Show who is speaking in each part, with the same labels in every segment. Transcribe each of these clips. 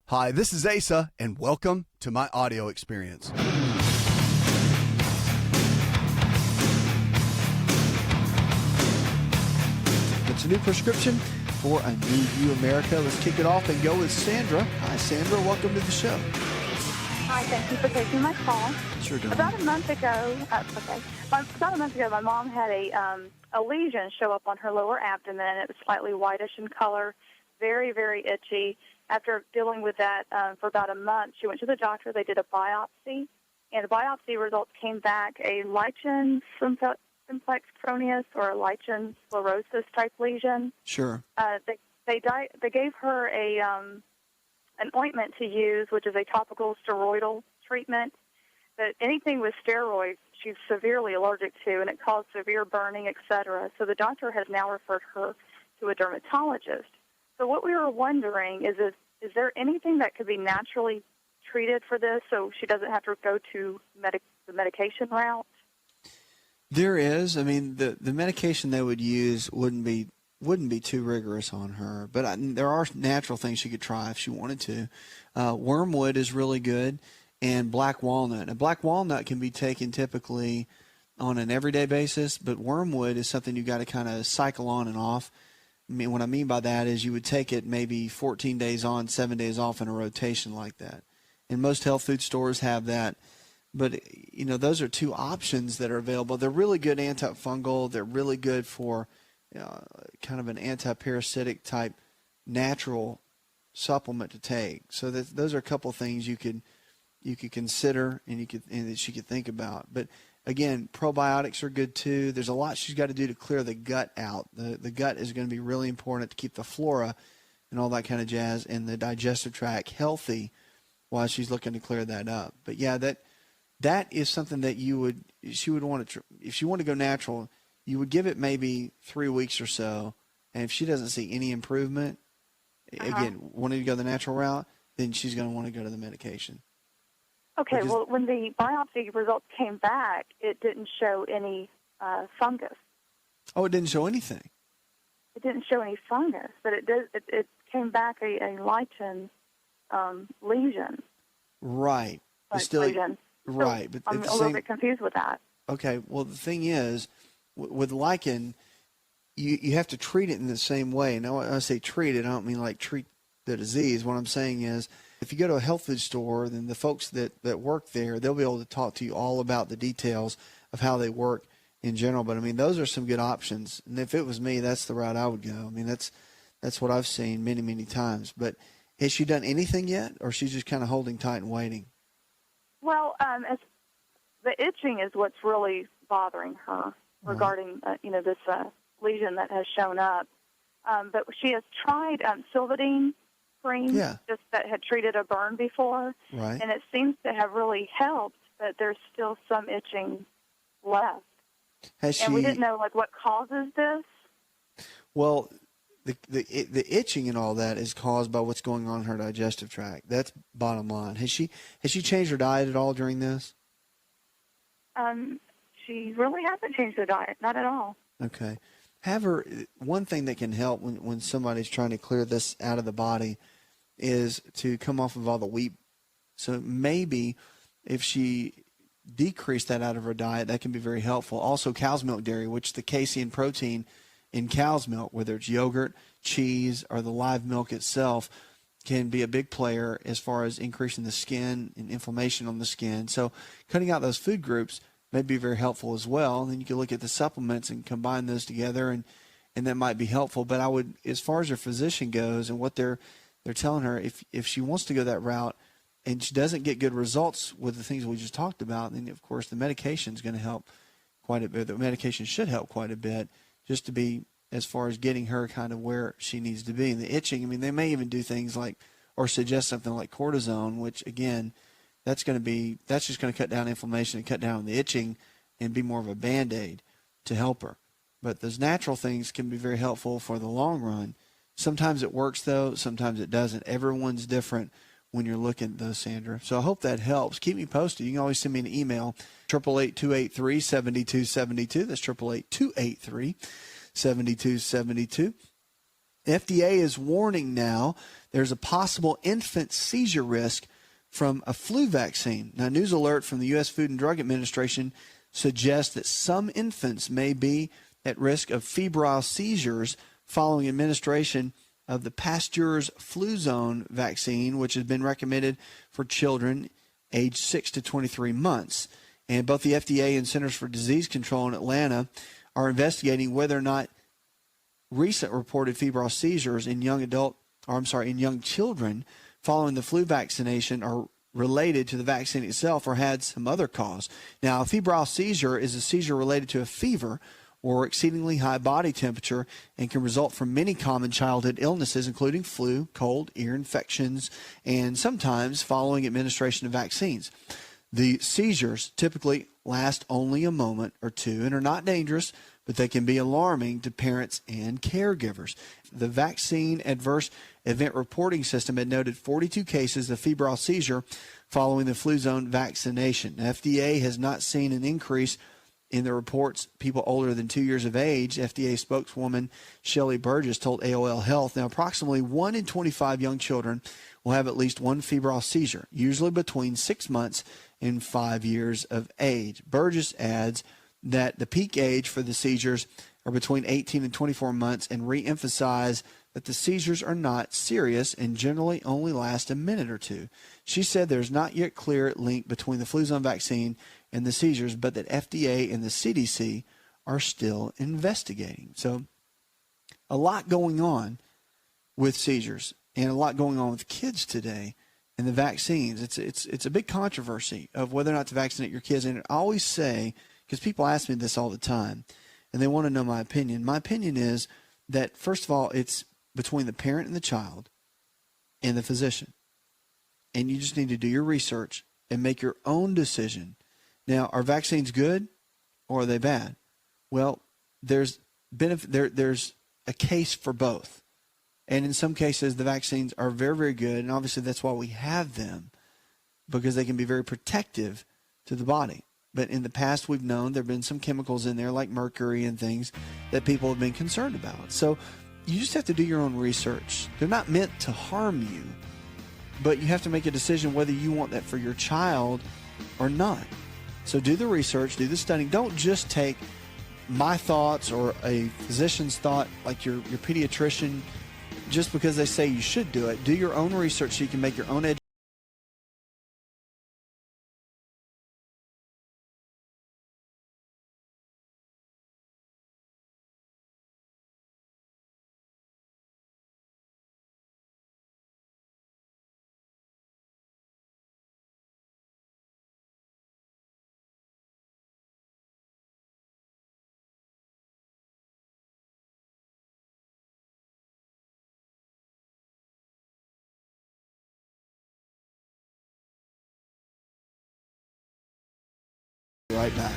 Speaker 1: Hi, this is Asa, and welcome to my audio experience. It's a new prescription for a new you, America. Let's kick it off and go with Sandra. Hi, Sandra. Welcome to the show.
Speaker 2: Hi, thank you for taking my call.
Speaker 1: Sure, darling.
Speaker 2: About a month ago, my mom had a lesion show up on her lower abdomen. It was slightly whitish in color, very, very itchy. After dealing with that for about a month, she went to the doctor. They did a biopsy, and the biopsy results came back a lichen simplex cronius or a lichen sclerosis type lesion.
Speaker 1: Sure.
Speaker 2: They gave her an ointment to use, which is a topical steroidal treatment. But anything with steroids, she's severely allergic to, and it caused severe burning, etc. So the doctor has now referred her to a dermatologist. So what we were wondering is there anything that could be naturally treated for this so she doesn't have to go to the medication route?
Speaker 3: There is. I mean, the medication they would use wouldn't be too rigorous on her, but there are natural things she could try if she wanted to. Wormwood is really good, and black walnut. And black walnut can be taken typically on an everyday basis, but wormwood is something you got to kind of cycle on and off. I mean, what I mean by that is you would take it maybe 14 days on, 7 days off in a rotation like that. And most health food stores have that. But, you know, those are two options that are available. They're really good antifungal. They're really good for kind of an anti-parasitic type natural supplement to take. So those are a couple of things you could consider and that she could think about. But again, probiotics are good too. There's a lot she's got to do to clear the gut out. The gut is going to be really important to keep the flora and all that kind of jazz and the digestive tract healthy while she's looking to clear that up. But yeah, that is something that she would want to, if she wanted to go natural, you would give it maybe 3 weeks or so. And if she doesn't see any improvement, again, wanting to go the natural route, then she's going to want to go to the medication.
Speaker 2: Okay, well, when the biopsy results came back, it didn't show any fungus.
Speaker 3: Oh, it didn't show anything?
Speaker 2: It didn't show any fungus, but it came back a lichen lesion.
Speaker 3: Right.
Speaker 2: Lesion.
Speaker 3: Right.
Speaker 2: So
Speaker 3: but
Speaker 2: I'm a little bit confused with that.
Speaker 3: Okay, well, the thing is, with lichen, you have to treat it in the same way. Now, when I say treat it, I don't mean like treat the disease. What I'm saying is, if you go to a health food store, then the folks that work there, they'll be able to talk to you all about the details of how they work in general. But, I mean, those are some good options. And if it was me, that's the route I would go. I mean, that's what I've seen many, many times. But has she done anything yet, or she's just kind of holding tight and waiting?
Speaker 2: Well, the itching is what's really bothering her regarding, this lesion that has shown up. But she has tried Silvadene cream, just that had treated a burn before,
Speaker 3: right.
Speaker 2: And it seems to have really helped, but there's still some itching left. And we didn't know what causes this.
Speaker 3: Well, the itching and all that is caused by what's going on in her digestive tract. That's bottom line. Has she changed her diet at all during this?
Speaker 2: She really hasn't changed her diet, not at all.
Speaker 3: Okay. Have her, one thing that can help when somebody's trying to clear this out of the body is to come off of all the wheat. So maybe if she decreased that out of her diet, that can be very helpful. Also, cow's milk dairy, which the casein protein in cow's milk, whether it's yogurt, cheese, or the live milk itself, can be a big player as far as increasing the skin and inflammation on the skin. So cutting out those food groups may be very helpful as well. And then you can look at the supplements and combine those together, and that might be helpful. But I would, as far as her physician goes and what they're telling her, if she wants to go that route and she doesn't get good results with the things we just talked about, then of course the medication is going to help quite a bit. The medication should help quite a bit just to be as far as getting her kind of where she needs to be. And the itching, I mean, they may even do things like, or suggest something like cortisone, which again, that's just going to cut down inflammation and cut down on the itching and be more of a Band-Aid to help her. But those natural things can be very helpful for the long run. Sometimes it works, though. Sometimes it doesn't. Everyone's different when you're looking at those, Sandra. So I hope that helps. Keep me posted. You can always send me an email, 888-283-7272. That's 888-283-7272. The FDA is warning now there's a possible infant seizure risk from a flu vaccine. Now, news alert from the U.S. Food and Drug Administration suggests that some infants may be at risk of febrile seizures following administration of the Pasteur's Fluzone vaccine, which has been recommended for children aged 6 to 23 months. And both the FDA and Centers for Disease Control in Atlanta are investigating whether or not recent reported febrile seizures in young children following the flu vaccination are related to the vaccine itself or had some other cause. Now, a febrile seizure is a seizure related to a fever or exceedingly high body temperature and can result from many common childhood illnesses, including flu, cold, ear infections, and sometimes following administration of vaccines. The seizures typically last only a moment or two and are not dangerous, but they can be alarming to parents and caregivers. The Vaccine Adverse Event Reporting System had noted 42 cases of febrile seizure following the Fluzone vaccination. The FDA has not seen an increase in the reports people older than 2 years of age. FDA spokeswoman Shelley Burgess told AOL Health, now approximately 1 in 25 young children will have at least one febrile seizure, usually between 6 months and 5 years of age. Burgess adds that the peak age for the seizures are between 18 and 24 months and re-emphasize that the seizures are not serious and generally only last a minute or two. She said there's not yet clear link between the Fluzone vaccine and the seizures, but that FDA and the CDC are still investigating. So a lot going on with seizures and a lot going on with kids today and the vaccines. It's a big controversy of whether or not to vaccinate your kids. And I always say, because people ask me this all the time, and they want to know my opinion. My opinion is that, first of all, it's between the parent and the child and the physician. And you just need to do your research and make your own decision. Now, are vaccines good or are they bad? Well, there's a case for both. And in some cases, the vaccines are very, very good. And obviously, that's why we have them, because they can be very protective to the body. But in the past, we've known there have been some chemicals in there like mercury and things that people have been concerned about. So you just have to do your own research. They're not meant to harm you, but you have to make a decision whether you want that for your child or not. So do the research, do the studying. Don't just take my thoughts or a physician's thought, like your pediatrician, just because they say you should do it. Do your own research so you can make your own education. Right back.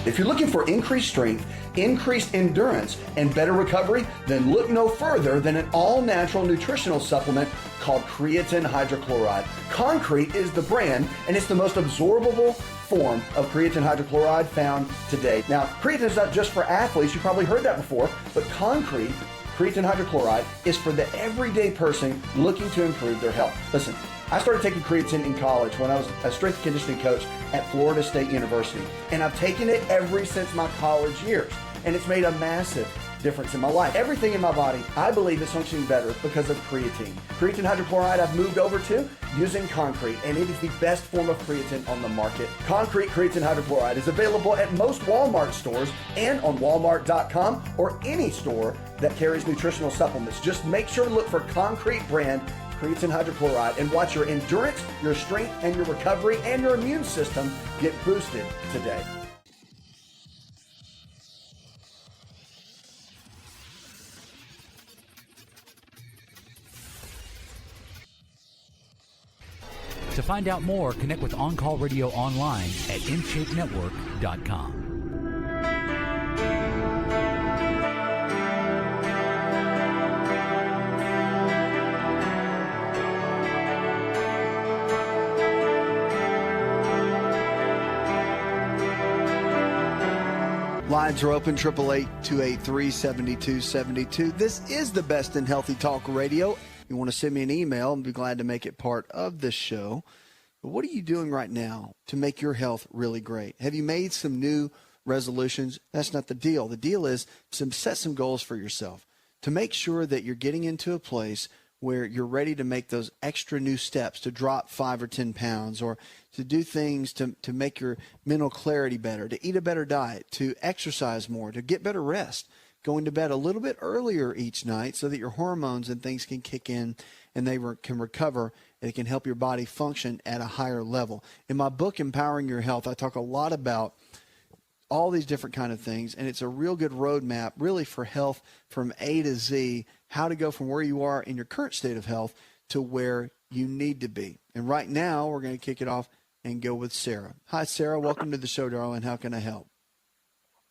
Speaker 4: If you're looking for increased strength, increased endurance, and better recovery, then look no further than an all-natural nutritional supplement called creatine hydrochloride. Concrete is the brand, and it's the most absorbable form of creatine hydrochloride found today. Now, creatine is not just for athletes. You probably heard that before, but creatine hydrochloride is for the everyday person looking to improve their health. Listen, I started taking creatine in college when I was a strength and conditioning coach at Florida State University. And I've taken it ever since my college years. And it's made a massive difference in my life. Everything in my body, I believe, is functioning better because of creatine. Creatine hydrochloride I've moved over to using Concrete, and it is the best form of creatine on the market. Concrete creatine hydrochloride is available at most Walmart stores and on Walmart.com or any store that carries nutritional supplements. Just make sure to look for Concrete brand creatine hydrochloride and watch your endurance, your strength, and your recovery and your immune system get boosted today.
Speaker 5: To find out more, connect with On Call Radio online at InShapeNetwork.com.
Speaker 3: Lines are open, 888-283-7272. This is the best in healthy talk radio. You want to send me an email, and be glad to make it part of this show. But what are you doing right now to make your health really great? Have you made some new resolutions? That's not the deal. The deal is to set some goals for yourself, to make sure that you're getting into a place where you're ready to make those extra new steps, to drop 5 or 10 pounds, or to do things to make your mental clarity better, to eat a better diet, to exercise more, to get better rest, going to bed a little bit earlier each night so that your hormones and things can kick in and they can recover, and it can help your body function at a higher level. In my book, Empowering Your Health, I talk a lot about all these different kind of things, and it's a real good roadmap really for health from A to Z, how to go from where you are in your current state of health to where you need to be. And right now, we're going to kick it off and go with Sarah. Hi, Sarah. Welcome to the show, darling. How can I help?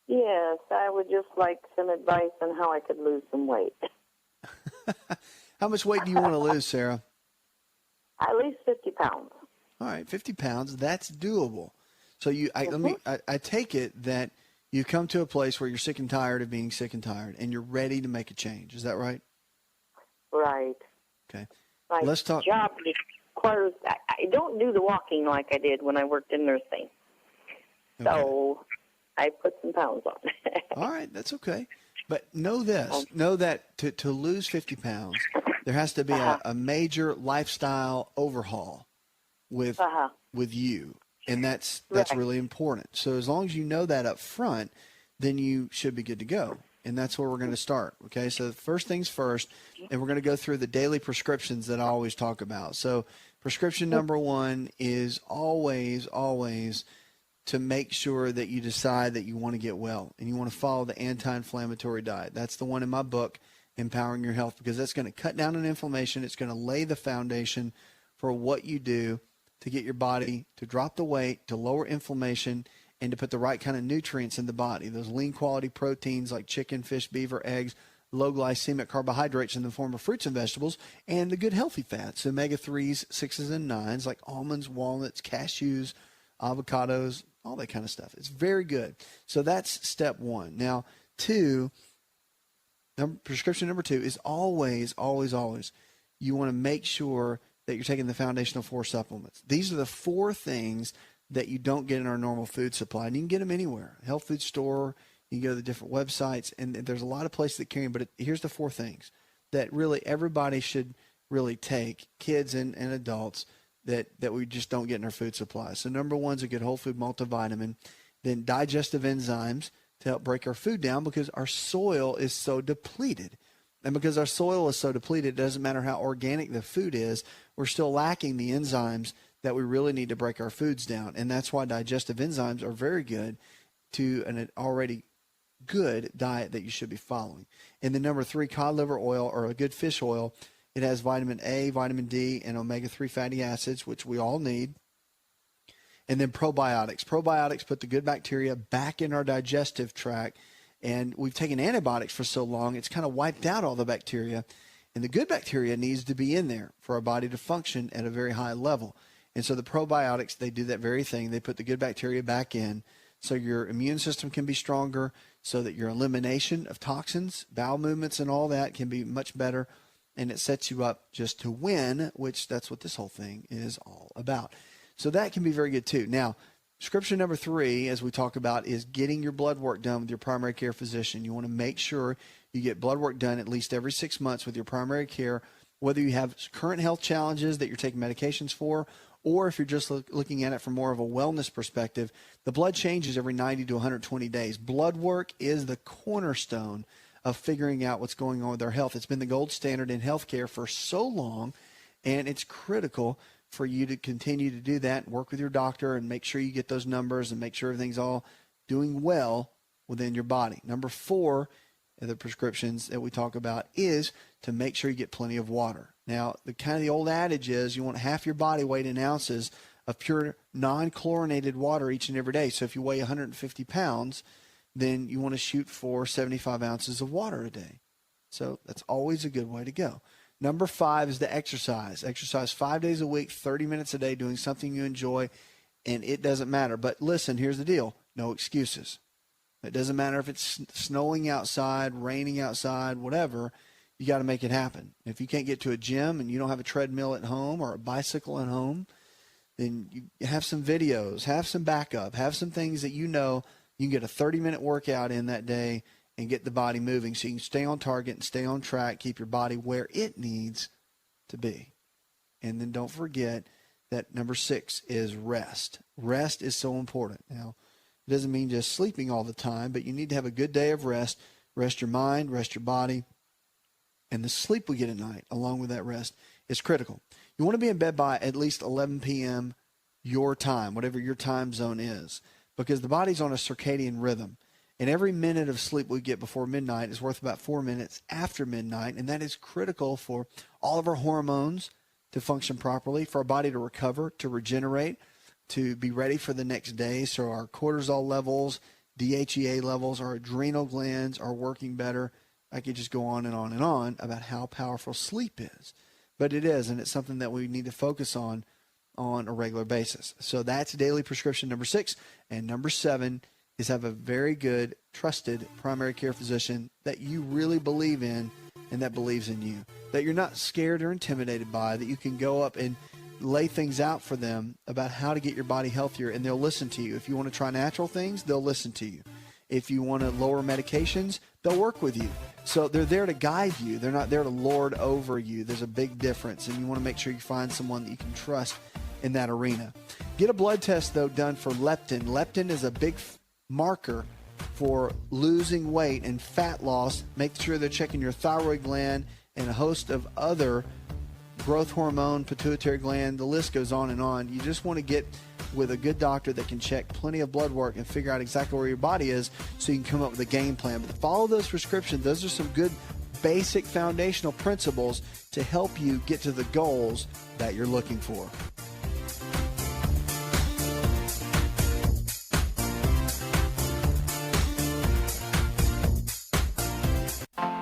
Speaker 6: Yes, I would just like some advice on how I could lose some weight.
Speaker 3: How much weight do you want to lose, Sarah?
Speaker 6: At least 50 pounds.
Speaker 3: All right, 50 pounds. That's doable. So I take it that you come to a place where you're sick and tired of being sick and tired, and you're ready to make a change. Is that right?
Speaker 6: Right.
Speaker 3: Okay.
Speaker 6: My
Speaker 3: Let's talk.
Speaker 6: job requires, I don't do the walking like I did when I worked in nursing.
Speaker 3: Okay.
Speaker 6: So I put some pounds on.
Speaker 3: All right, that's okay. But know this. Know that to lose 50 pounds, there has to be a major lifestyle overhaul with you. And that's
Speaker 6: right.
Speaker 3: really important. So as long as you know that up front, then you should be good to go. And that's where we're going to start. Okay, so first things first, and we're going to go through the daily prescriptions that I always talk about. So prescription number one is always to make sure that you decide that you want to get well and you want to follow the anti-inflammatory diet. That's the one in my book, Empowering Your Health, because that's going to cut down on inflammation. It's going to lay the foundation for what you do to get your body to drop the weight, to lower inflammation, and to put the right kind of nutrients in the body. Those lean quality proteins like chicken, fish, beef, or eggs, low glycemic carbohydrates in the form of fruits and vegetables, and the good healthy fats, omega-3s, 6s, and 9s like almonds, walnuts, cashews, avocados, all that kind of stuff. It's very good. So that's step one. Now, prescription number two is always, you want to make sure that you're taking the foundational 4 supplements. These are the 4 things that you don't get in our normal food supply, and you can get them anywhere. Health food store, you can go to the different websites, and there's a lot of places that carry them, but here's the 4 things that really everybody should really take, kids and adults, that we just don't get in our food supply. So number one is a good whole food multivitamin, then digestive enzymes to help break our food down because our soil is so depleted. And because our soil is so depleted, it doesn't matter how organic the food is, we're still lacking the enzymes that we really need to break our foods down. And that's why digestive enzymes are very good to an already good diet that you should be following. And then number 3, cod liver oil or a good fish oil. It has vitamin A, vitamin D, and omega-3 fatty acids, which we all need. And then probiotics. Probiotics put the good bacteria back in our digestive tract. And we've taken antibiotics for so long, it's kind of wiped out all the bacteria. And the good bacteria needs to be in there for our body to function at a very high level. And so the probiotics, they do that very thing. They put the good bacteria back in so your immune system can be stronger, so that your elimination of toxins, bowel movements, and all that can be much better. And it sets you up just to win, which that's what this whole thing is all about. So that can be very good too. Now, prescription number 3, as we talk about, is getting your blood work done with your primary care physician. You want to make sure you get blood work done at least every 6 months with your primary care, whether you have current health challenges that you're taking medications for, or if you're just looking at it from more of a wellness perspective. The blood changes every 90 to 120 days. Blood work is the cornerstone of figuring out what's going on with our health. It's been the gold standard in healthcare for so long, and it's critical for you to continue to do that and work with your doctor and make sure you get those numbers and make sure everything's all doing well within your body. Number 4 of the prescriptions that we talk about is to make sure you get plenty of water. Now, the old adage is you want half your body weight in ounces of pure non-chlorinated water each and every day. So if you weigh 150 pounds, then you want to shoot for 75 ounces of water a day. So that's always a good way to go. Number 5 is the exercise. Exercise 5 days a week, 30 minutes a day, doing something you enjoy, and it doesn't matter. But listen, here's the deal. No excuses. It doesn't matter if it's snowing outside, raining outside, whatever. You got to make it happen. If you can't get to a gym and you don't have a treadmill at home or a bicycle at home, then you have some videos, have some backup, have some things that you know you can get a 30-minute workout in that day and get the body moving so you can stay on target and stay on track, keep your body where it needs to be. And then don't forget that number 6 is rest. Rest is so important. Now, it doesn't mean just sleeping all the time, but you need to have a good day of rest. Rest your mind, rest your body. And the sleep we get at night, along with that rest, is critical. You want to be in bed by at least 11 p.m. your time, whatever your time zone is, because the body's on a circadian rhythm. And every minute of sleep we get before midnight is worth about 4 minutes after midnight, and that is critical for all of our hormones to function properly, for our body to recover, to regenerate, to be ready for the next day. So our cortisol levels, DHEA levels, our adrenal glands are working better. I could just go on and on and on about how powerful sleep is. But it is, and it's something that we need to focus on a regular basis. So that's daily prescription number 6. And number 7 is have a very good, trusted primary care physician that you really believe in and that believes in you, that you're not scared or intimidated by, that you can go up and lay things out for them about how to get your body healthier, and they'll listen to you. If you want to try natural things, they'll listen to you. If you want to lower medications, they'll work with you. So they're there to guide you. They're not there to lord over you. There's a big difference, and you want to make sure you find someone that you can trust in that arena. Get a blood test, though, done for leptin. Leptin is a big marker for losing weight and fat loss. Make sure they're checking your thyroid gland and a host of other growth hormone, pituitary gland, the list goes on and on. You just want to get with a good doctor that can check plenty of blood work and figure out exactly where your body is so you can come up with a game plan. But to follow those prescriptions, those are some good basic foundational principles to help you get to the goals that you're looking for.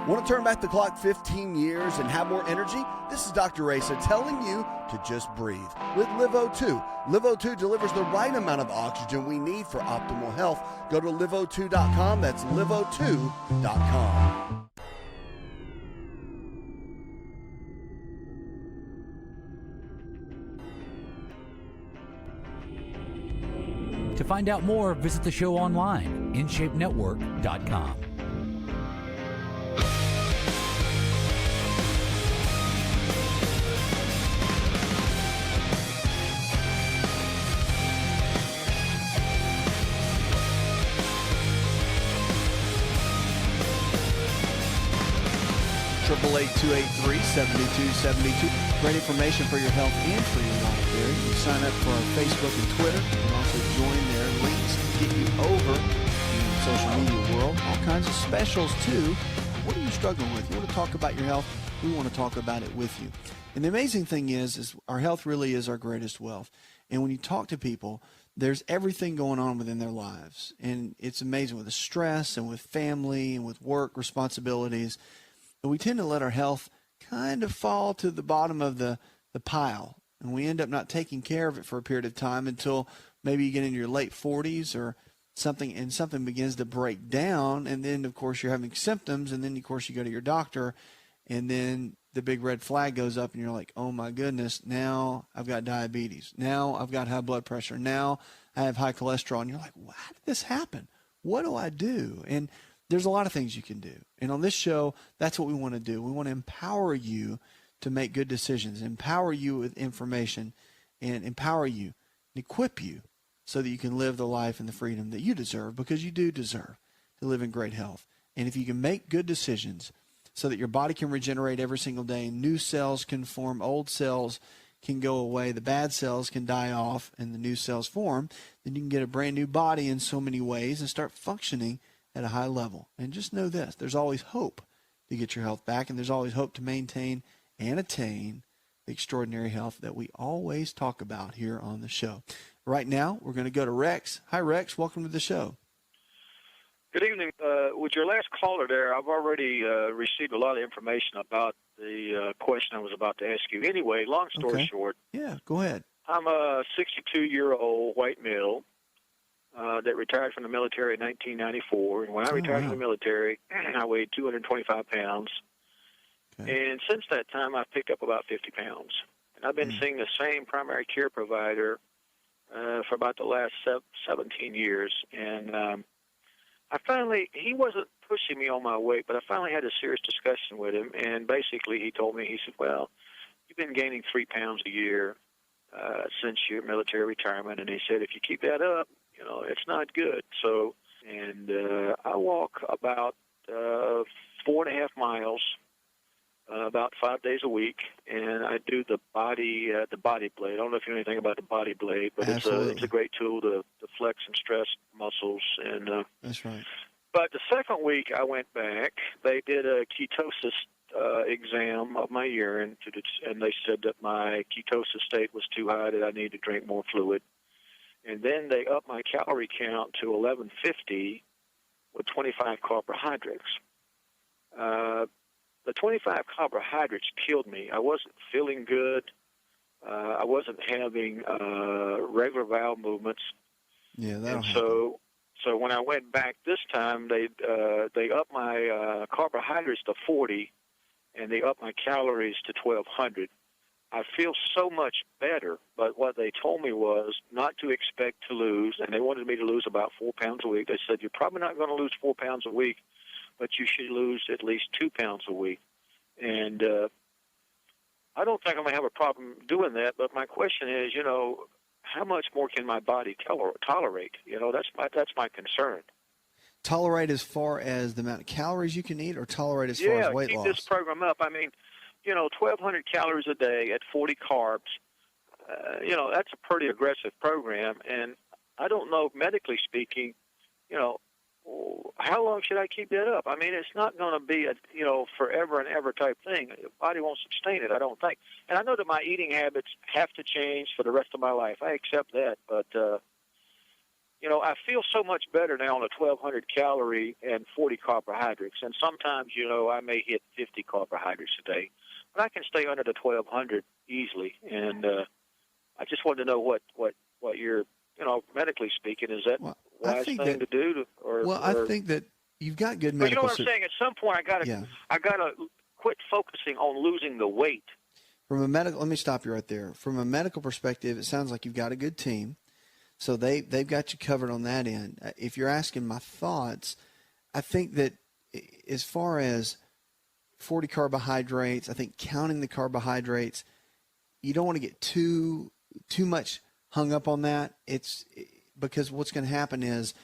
Speaker 4: Want to turn back the clock 15 years and have more energy? This is Dr. Raisa telling you to just breathe with LiveO2. LiveO2 delivers the right amount of oxygen we need for optimal health. Go to liveO2.com. That's liveO2.com.
Speaker 5: To find out more, visit the show online, InShapeNetwork.com.
Speaker 3: Triple 828-372-72. Great information for your health and for your life there. You can sign up for our Facebook and Twitter. You can also join there. Links to get you over in the social media world. All kinds of specials, too. What are you struggling with? You want to talk about your health? We want to talk about it with you. And the amazing thing is our health really is our greatest wealth. And when you talk to people, there's everything going on within their lives. And it's amazing with the stress and with family and with work responsibilities. But we tend to let our health kind of fall to the bottom of the pile. And we end up not taking care of it for a period of time until maybe you get into your late 40s or something, and something begins to break down. And then, of course, you're having symptoms. And then, of course, you go to your doctor. And then the big red flag goes up and you're like, oh, my goodness, now I've got diabetes. Now I've got high blood pressure. Now I have high cholesterol. And you're like, well, how did this happen? What do I do? And there's a lot of things you can do. And on this show, that's what we want to do. We want to empower you to make good decisions, empower you with information, and empower you and equip you so that you can live the life and the freedom that you deserve, because you do deserve to live in great health. And if you can make good decisions so that your body can regenerate every single day, new cells can form, old cells can go away, the bad cells can die off, and the new cells form, then you can get a brand new body in so many ways and start functioning at a high level. And just know this, there's always hope to get your health back, and there's always hope to maintain and attain the extraordinary health that we always talk about here on the show. Right now, we're going to go to Rex. Hi, Rex. Welcome to the show.
Speaker 7: Good evening. With your last caller there, I've already received a lot of information about the question I was about to ask you. Anyway, long story short.
Speaker 3: Yeah, go ahead.
Speaker 7: I'm a 62-year-old white male. that retired from the military in 1994. And when I retired from the military, I weighed 225 pounds. Okay. And since that time, I've picked up about 50 pounds. And I've been seeing the same primary care provider for about the last 17 years. And he wasn't pushing me on my weight, but I finally had a serious discussion with him. And basically he told me, he said, well, you've been gaining 3 pounds a year since your military retirement. And he said, if you keep that up, it's not good. So, and I walk about 4.5 miles about 5 days a week, and I do the body blade. I don't know if you know anything about the body blade, but it's a great tool to flex and stress muscles. And
Speaker 3: that's right.
Speaker 7: But the second week I went back, they did a ketosis exam of my urine, and they said that my ketosis state was too high, that I needed to drink more fluid. And then they upped my calorie count to 1150 with 25 carbohydrates. The 25 carbohydrates killed me. I wasn't feeling good. I wasn't having regular bowel movements.
Speaker 3: Yeah,
Speaker 7: and so when I went back this time, they upped my carbohydrates to 40, and they upped my calories to 1,200. I feel so much better, but what they told me was not to expect to lose, and they wanted me to lose about 4 pounds a week. They said, you're probably not going to lose 4 pounds a week, but you should lose at least 2 pounds a week. And I don't think I'm going to have a problem doing that, but my question is, how much more can my body tolerate? That's my concern.
Speaker 3: Tolerate as far as the amount of calories you can eat, or tolerate as far as weight loss?
Speaker 7: Yeah, keep this program up. I mean, 1,200 calories a day at 40 carbs, that's a pretty aggressive program. And I don't know, medically speaking, how long should I keep that up? I mean, it's not going to be a, forever and ever type thing. The body won't sustain it, I don't think. And I know that my eating habits have to change for the rest of my life. I accept that. But, I feel so much better now on a 1,200 calorie and 40 carbohydrates. And sometimes, I may hit 50 carbohydrates a day. But I can stay under the 1,200 easily. And I just wanted to know what you're, medically speaking, is that wise thing to do?
Speaker 3: I think that you've got good medical.
Speaker 7: But you know what I'm saying? At some point, I gotta quit focusing on losing the weight.
Speaker 3: Let me stop you right there. From a medical perspective, it sounds like you've got a good team. So they've got you covered on that end. If you're asking my thoughts, I think that as far as 40 carbohydrates, I think counting the carbohydrates, you don't want to get too much hung up on that. It's because what's going to happen is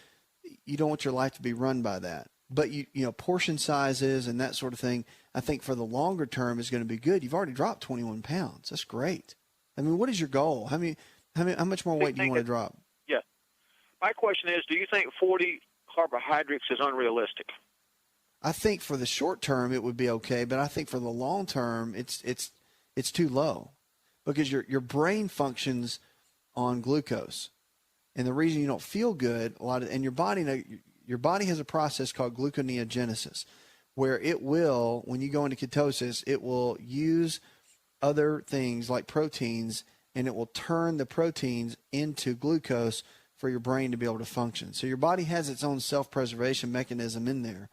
Speaker 3: you don't want your life to be run by that. But portion sizes and that sort of thing, I think for the longer term is going to be good. You've already dropped 21 pounds. That's great. I mean, what is your goal? How much more weight do you want to drop?
Speaker 7: Yeah. My question is, do you think 40 carbohydrates is unrealistic?
Speaker 3: I think for the short term it would be okay, but I think for the long term it's too low, because your brain functions on glucose, and the reason you don't feel good and your body has a process called gluconeogenesis, where it will, when you go into ketosis, it will use other things like proteins, and it will turn the proteins into glucose for your brain to be able to function. So your body has its own self-preservation mechanism in there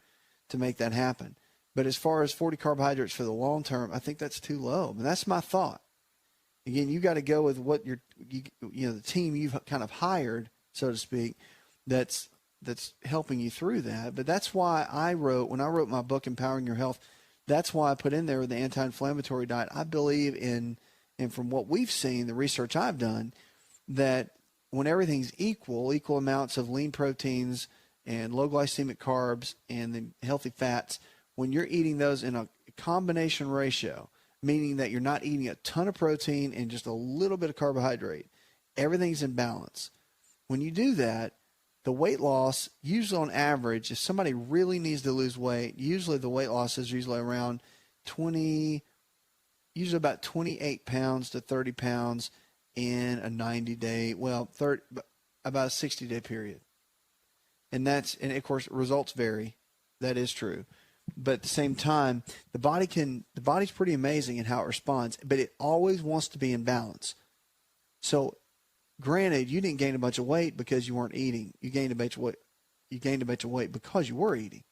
Speaker 3: to make that happen. But as far as 40 carbohydrates for the long term, I think that's too low. And that's my thought. Again, you got to go with what the team you've kind of hired, so to speak, that's helping you through that. But that's why when I wrote my book, Empowering Your Health, that's why I put in there the anti-inflammatory diet. I believe in, and from what we've seen, the research I've done, that when everything's equal amounts of lean proteins and low glycemic carbs and the healthy fats, when you're eating those in a combination ratio, meaning that you're not eating a ton of protein and just a little bit of carbohydrate, everything's in balance. When you do that, the weight loss, usually on average, if somebody really needs to lose weight, usually the weight loss is usually around usually about 28 pounds to 30 pounds in a 90-day, about a 60-day period. And of course, results vary. That is true. But at the same time, the body's pretty amazing in how it responds, but it always wants to be in balance. So granted, you didn't gain a bunch of weight because you weren't eating. You gained a bunch of weight. You gained a bunch of weight because you were eating.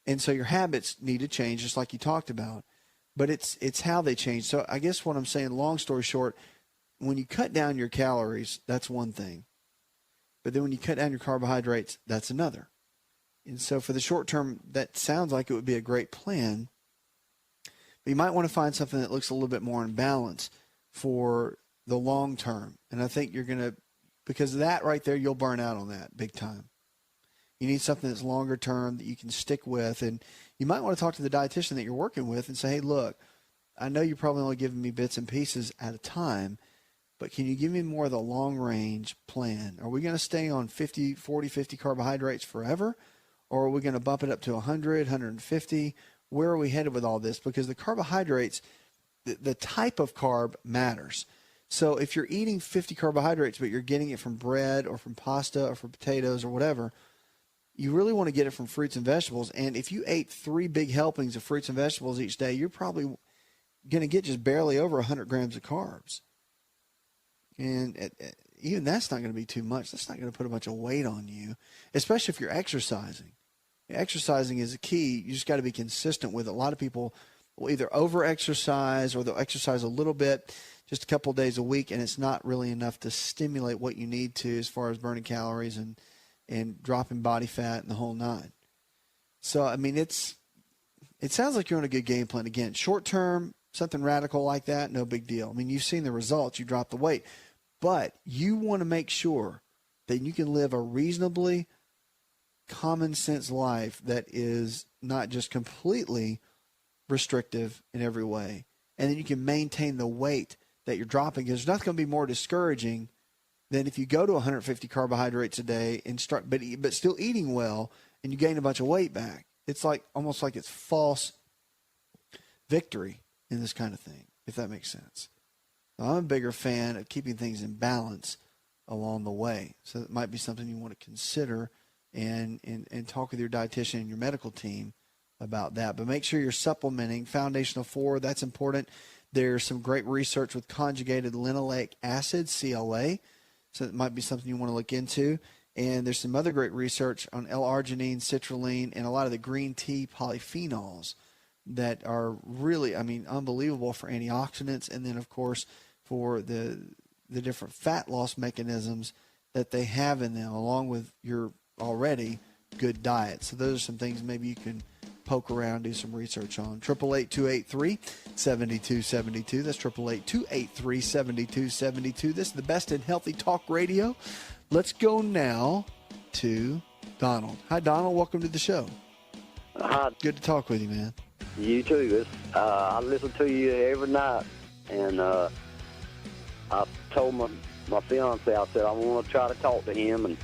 Speaker 3: And so your habits need to change, just like you talked about. But it's how they change. So I guess what I'm saying, long story short, when you cut down your calories, that's one thing. But then when you cut down your carbohydrates, that's another. And so for the short term, that sounds like it would be a great plan. But you might want to find something that looks a little bit more in balance for the long term. And I think you're going to, because of that right there, you'll burn out on that big time. You need something that's longer term that you can stick with. And you might want to talk to the dietitian that you're working with and say, hey, look, I know you're probably only giving me bits and pieces at a time, but can you give me more of the long-range plan? Are we going to stay on 50 carbohydrates forever? Or are we going to bump it up to 100, 150? Where are we headed with all this? Because the carbohydrates, the type of carb matters. So if you're eating 50 carbohydrates, but you're getting it from bread or from pasta or from potatoes or whatever, you really want to get it from fruits and vegetables. And if you ate 3 big helpings of fruits and vegetables each day, you're probably going to get just barely over 100 grams of carbs. And even that's not going to be too much. That's not going to put a bunch of weight on you, especially if you're exercising. Exercising is a key. You just got to be consistent with it. A lot of people will either over-exercise or they'll exercise a little bit, just a couple of days a week, and it's not really enough to stimulate what you need to as far as burning calories and dropping body fat and the whole nine. So, I mean, it sounds like you're on a good game plan. Again, short term, something radical like that, no big deal. I mean, you've seen the results. You dropped the weight. But you want to make sure that you can live a reasonably common sense life that is not just completely restrictive in every way. And then you can maintain the weight that you're dropping. There's nothing going to be more discouraging than if you go to 150 carbohydrates a day and start, but still eating well, and you gain a bunch of weight back. It's like almost like it's false victory in this kind of thing, if that makes sense. So I'm a bigger fan of keeping things in balance along the way. So it might be something you want to consider and talk with your dietitian and your medical team about that. But make sure you're supplementing Foundational 4. That's important. There's some great research with conjugated linoleic acid, CLA. So it might be something you want to look into. And there's some other great research on L-arginine, citrulline, and a lot of the green tea polyphenols that are really, I mean, unbelievable for antioxidants. And then, of course, for the different fat loss mechanisms that they have in them, along with your already good diet. So those are some things maybe you can poke around, do some research on. 888-283-7272. That's 888-283-7272. This is the best in healthy talk radio. Let's go now to Donald. Hi, Donald. Welcome to the show.
Speaker 8: Hi.
Speaker 3: Good to talk with you, man.
Speaker 8: You too. I listen to you every night, and I told my fiance, I said I want to try to talk to him, and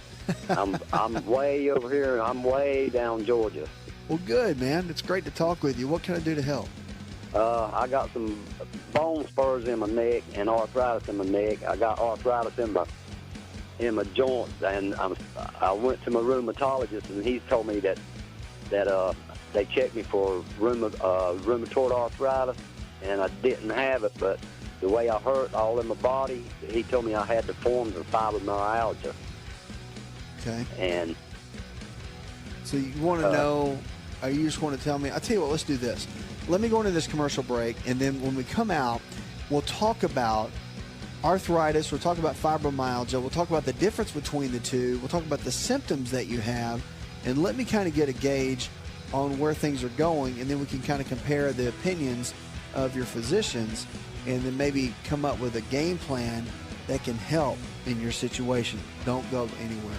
Speaker 8: I'm way over here. I'm way down Georgia.
Speaker 3: Well, good, man. It's great to talk with you. What can I do to help?
Speaker 8: I got some bone spurs in my neck and arthritis in my neck. I got arthritis in my joints, and I went to my rheumatologist, and he told me that they checked me for rheumatoid arthritis, and I didn't have it, but the way I hurt all in my body, he told me I had the forms of fibromyalgia.
Speaker 3: Okay.
Speaker 8: And
Speaker 3: so you want to know, or you just want to tell me? I'll tell you what, let's do this. Let me go into this commercial break, and then when we come out, we'll talk about arthritis, we'll talk about fibromyalgia, we'll talk about the difference between the two, we'll talk about the symptoms that you have, and let me kind of get a gauge on where things are going, and then we can kind of compare the opinions of your physicians, and then maybe come up with a game plan that can help in your situation. Don't go anywhere.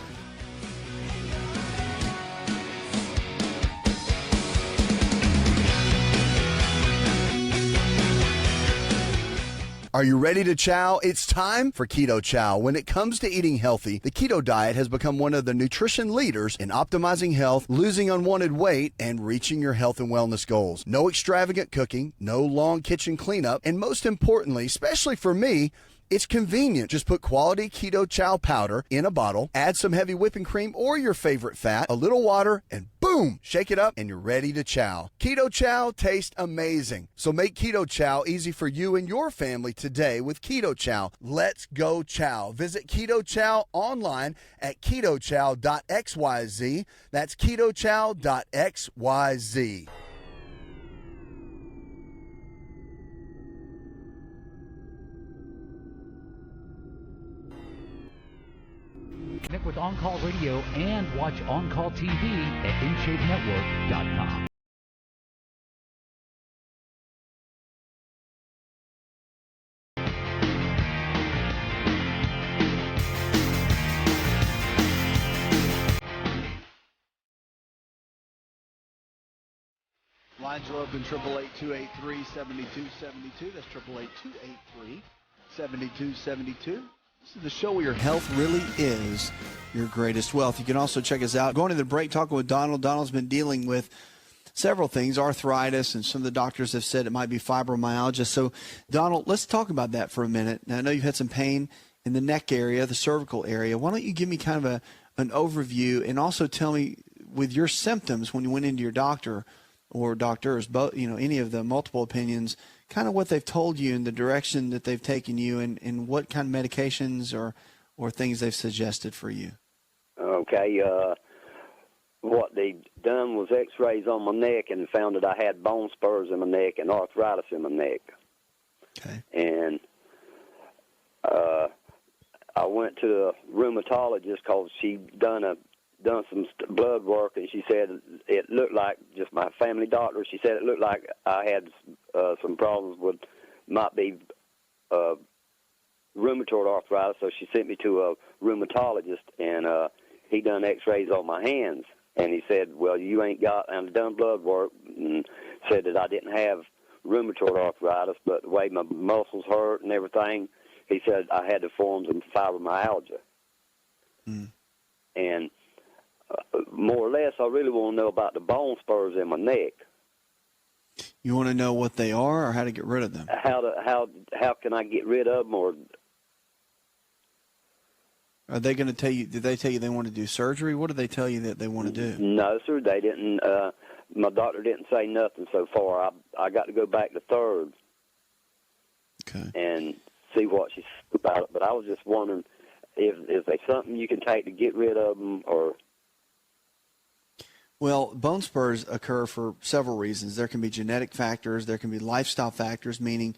Speaker 4: Are you ready to chow? It's time for Keto Chow. When it comes to eating healthy, the keto diet has become one of the nutrition leaders in optimizing health, losing unwanted weight, and reaching your health and wellness goals. No extravagant cooking, no long kitchen cleanup, and most importantly, especially for me, It's convenient. Just put quality Keto Chow powder in a bottle, add some heavy whipping cream or your favorite fat, a little water, and boom, shake it up and you're ready to chow. Keto Chow tastes amazing. So make Keto Chow easy for you and your family today with Keto Chow. Let's go chow. Visit Keto Chow online at ketochow.xyz. That's ketochow.xyz.
Speaker 5: Connect with On Call Radio and watch On Call TV at InShapeNetwork.com.
Speaker 1: Lines are open, 888-283-7272. That's 888-283-7272. This is the show where your health really is your greatest wealth. You can also check us out. Going to the break, talking with Donald. Donald's been dealing with several things, arthritis, and some of the doctors have said it might be fibromyalgia. So, Donald, let's talk about that for a minute. Now, I know you've had some pain in the neck area, the cervical area. Why don't you give me kind of an overview and also tell me with your symptoms when you went into your doctor or doctors, both, any of the multiple opinions, kind of what they've told you and the direction that they've taken you and what kind of medications or things they've suggested for you.
Speaker 8: Okay. What they done was x-rays on my neck and found that I had bone spurs in my neck and arthritis in my neck.
Speaker 1: Okay.
Speaker 8: And I went to a rheumatologist because she done some blood work, and she said it looked like, just my family doctor, she said it looked like I had some problems with, might be rheumatoid arthritis, so she sent me to a rheumatologist, and he done x-rays on my hands, and he said, well, you ain't got, and done blood work, and said that I didn't have rheumatoid arthritis, but the way my muscles hurt and everything, he said I had the forms of fibromyalgia.
Speaker 1: Mm.
Speaker 8: And more or less, I really want to know about the bone spurs in my neck.
Speaker 1: You want to know what they are or how to get rid of them?
Speaker 8: How can I get rid of them? Or
Speaker 1: are they going to tell you? Did they tell you they want to do surgery? What did they tell you that they want to do?
Speaker 8: No, sir, they didn't. My doctor didn't say nothing so far. I got to go back to third.
Speaker 1: Okay.
Speaker 8: And see what she said about it. But I was just wondering if there's something you can take to get rid of them, or.
Speaker 1: Well, bone spurs occur for several reasons. There can be genetic factors. There can be lifestyle factors, meaning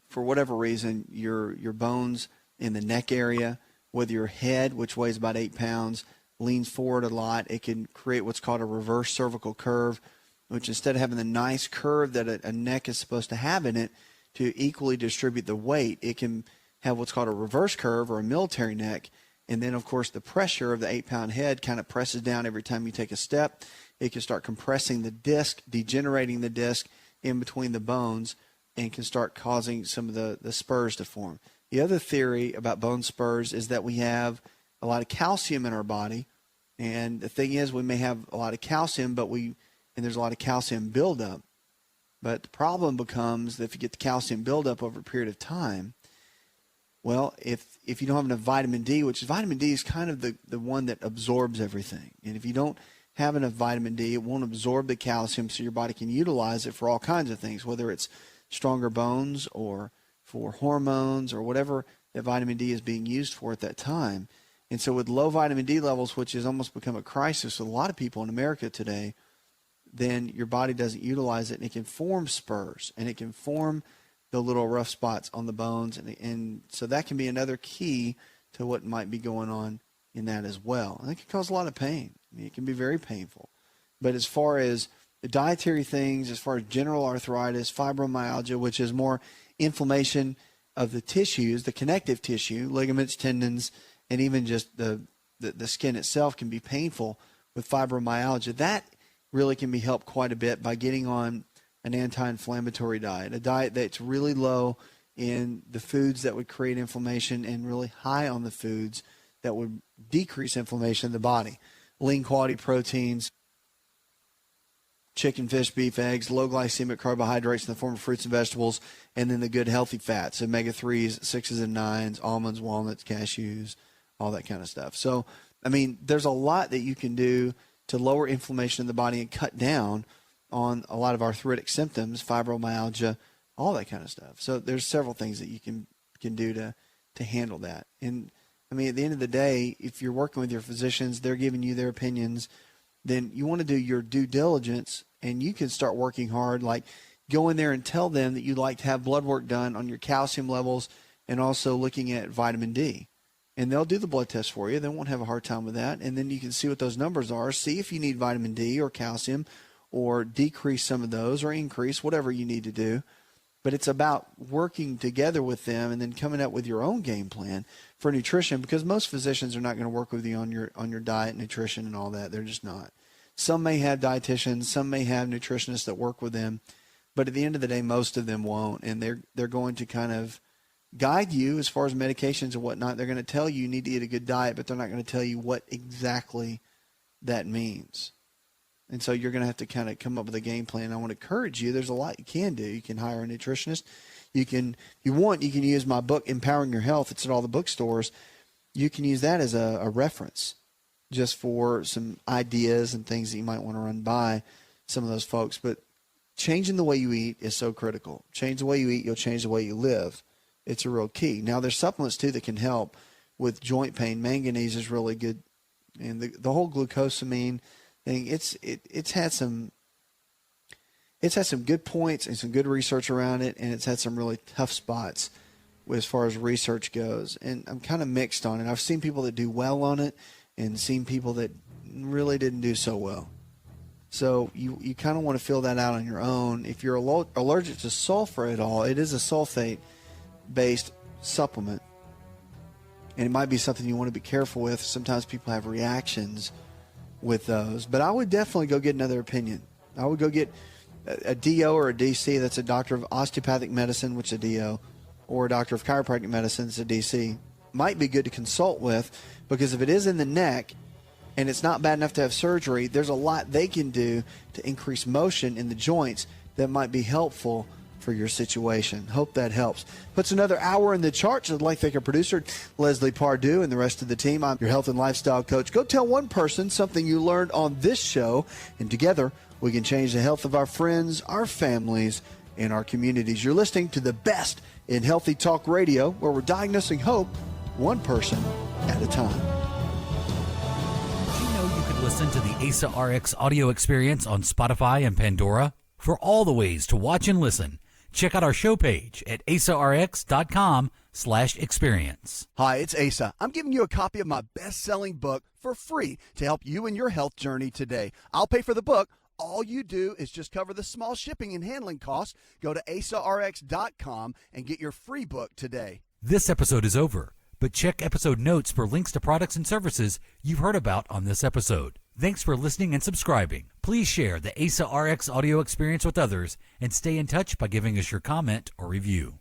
Speaker 1: for whatever reason, your bones in the neck area, whether your head, which weighs about 8 pounds, leans forward a lot, it can create what's called a reverse cervical curve, which instead of having the nice curve that a neck is supposed to have in it to equally distribute the weight, it can have what's called a reverse curve or a military neck. And then, of course, the pressure of the 8-pound head kind of presses down every time you take a step. It can start compressing the disc, degenerating the disc in between the bones, and can start causing some of the spurs to form. The other theory about bone spurs is that we have a lot of calcium in our body. And the thing is, we may have a lot of calcium, and there's a lot of calcium buildup. But the problem becomes that if you get the calcium buildup over a period of time, well, if you don't have enough vitamin D, which vitamin D is kind of the one that absorbs everything. And if you don't have enough vitamin D, it won't absorb the calcium so your body can utilize it for all kinds of things, whether it's stronger bones or for hormones or whatever that vitamin D is being used for at that time. And so with low vitamin D levels, which has almost become a crisis with a lot of people in America today, then your body doesn't utilize it, and it can form spurs, and it can form the little rough spots on the bones, and so that can be another key to what might be going on in that as well. And it can cause a lot of pain. I mean, it can be very painful. But as far as the dietary things, as far as general arthritis, fibromyalgia, which is more inflammation of the tissues, the connective tissue, ligaments, tendons, and even just the skin itself can be painful with fibromyalgia. That really can be helped quite a bit by getting on an anti-inflammatory diet, a diet that's really low in the foods that would create inflammation and really high on the foods that would decrease inflammation in the body. Lean quality proteins, chicken, fish, beef, eggs, low glycemic carbohydrates in the form of fruits and vegetables, and then the good healthy fats, omega-3s, 6s and 9s, almonds, walnuts, cashews, all that kind of stuff. So, I mean, there's a lot that you can do to lower inflammation in the body and cut down on a lot of arthritic symptoms, fibromyalgia, all that kind of stuff. So there's several things that you can do to handle that. And, I mean, at the end of the day, if you're working with your physicians, they're giving you their opinions, then you want to do your due diligence, and you can start working hard, like go in there and tell them that you'd like to have blood work done on your calcium levels and also looking at vitamin D. And they'll do the blood test for you. They won't have a hard time with that. And then you can see what those numbers are, see if you need vitamin D or calcium, or decrease some of those or increase, whatever you need to do. But it's about working together with them and then coming up with your own game plan for nutrition, because most physicians are not going to work with you on your diet, nutrition, and all that. They're just not. Some may have dietitians, some may have nutritionists that work with them, but at the end of the day, most of them won't. And they're going to kind of guide you as far as medications and whatnot. They're going to tell you need to eat a good diet, but they're not going to tell you what exactly that means. And so you're going to have to kind of come up with a game plan. I want to encourage you. There's a lot you can do. You can hire a nutritionist. You can, if you want, you can use my book, Empowering Your Health. It's at all the bookstores. You can use that as a reference just for some ideas and things that you might want to run by some of those folks. But changing the way you eat is so critical. Change the way you eat, you'll change the way you live. It's a real key. Now, there's supplements, too, that can help with joint pain. Manganese is really good. And the whole glucosamine thing, it's had some good points and some good research around it, and it's had some really tough spots as far as research goes. And I'm kind of mixed on it. I've seen people that do well on it and seen people that really didn't do so well. So you kind of want to fill that out on your own. If you're allergic to sulfur at all, it is a sulfate-based supplement, and it might be something you want to be careful with. Sometimes people have reactions with those, but I would definitely go get another opinion. I would go get a DO or a DC, that's a doctor of osteopathic medicine, which is a DO, or a doctor of chiropractic medicine, it's a DC. Might be good to consult with, because if it is in the neck and it's not bad enough to have surgery, there's a lot they can do to increase motion in the joints that might be helpful for your situation. Hope that helps. Puts another hour in the charts. I'd like to thank our producer, Leslie Pardue, and the rest of the team. I'm your health and lifestyle coach. Go tell one person something you learned on this show, and together we can change the health of our friends, our families, and our communities. You're listening to the best in healthy talk radio, where we're diagnosing hope one person at a time.
Speaker 5: Did you know you could listen to the ASA RX audio experience on Spotify and Pandora? For all the ways to watch and listen, check out our show page at asarx.com/experience.
Speaker 4: Hi, it's Asa. I'm giving you a copy of my best-selling book for free to help you in your health journey today. I'll pay for the book. All you do is just cover the small shipping and handling costs. Go to asarx.com and get your free book today.
Speaker 5: This episode is over, but check episode notes for links to products and services you've heard about on this episode. Thanks for listening and subscribing. Please share the ASA RX audio experience with others and stay in touch by giving us your comment or review.